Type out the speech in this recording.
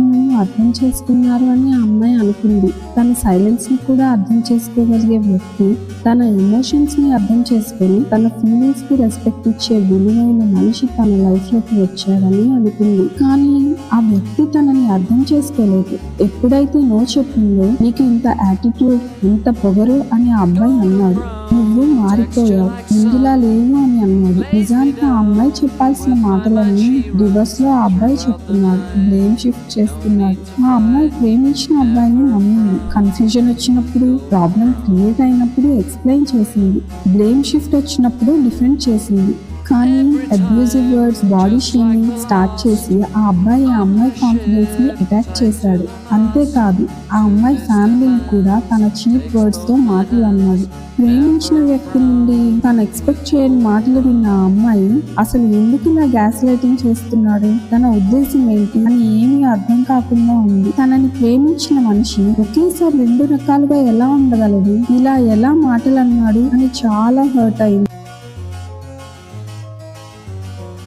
నన్ను అర్థం చేసుకున్నారు అని ఆ అమ్మాయి అనుకుంది. తన సైలెన్స్ ని కూడా అర్థం చేసుకోగలిగే వ్యక్తి, తన ఎమోషన్స్ ని అర్థం చేసుకొని తన ఫీలింగ్స్ కి రెస్పెక్ట్ ఇచ్చే విలువైన మనిషి తన లైఫ్ లోకి వచ్చాడని అనుకుంది. కానీ ఆ వ్యక్తి తనని అర్థం చేసుకోలేదు. ఎప్పుడైతే నో చెప్పిందో, నీకు ఇంత యాటిట్యూడ్, ఇంత పొగరు అని ఆ అబ్బాయి అన్నాడు. నువ్వు మారిపోయావు, ముందులా లేవు అని అన్నాడు. నిజానికి ఆ అమ్మాయి చెప్పాల్సిన మాటలన్నీ రివర్స్ లో ఆ అబ్బాయి చెప్తున్నాడు. బ్లేమ్ షిఫ్ట్ చేస్తున్నాడు. ఆ అమ్మాయి ప్రేమించిన అబ్బాయిని నమ్మింది. కన్ఫ్యూజన్ వచ్చినప్పుడు, ప్రాబ్లం క్రియేట్ అయినప్పుడు ఎక్స్ప్లెయిన్ చేసింది. బ్లేమ్ షిఫ్ట్ వచ్చినప్పుడు డిఫెండ్ చేసింది. కానీ abusive words, body shaming start చేసి ఆ అబ్బాయి ఆ అమ్మాయి కాన్ఫిడెన్స్ ని అటాక్ చేశాడు. అంతేకాదు, ఆ అమ్మాయి ఫ్యామిలీని కూడా తన చీప్ వర్డ్స్ తో మాటలు అన్నాడు. ప్రేమించిన వ్యక్తి నుండి తను ఎక్స్పెక్ట్ చేయని మాటలు విన్న ఆ అమ్మాయి అసలు ఎందుకు ఇలా గ్యాస్ లైటింగ్ చేస్తున్నాడు, తన ఉద్దేశం ఏంటి అని ఏమీ అర్థం కాకుండా ఉంది. తనని ప్రేమించిన మనిషి ఒకేసారి రెండు రకాలుగా ఎలా ఉండగలడు, ఇలా ఎలా మాటలు అన్నాడు అని చాలా హర్ట్ అయింది.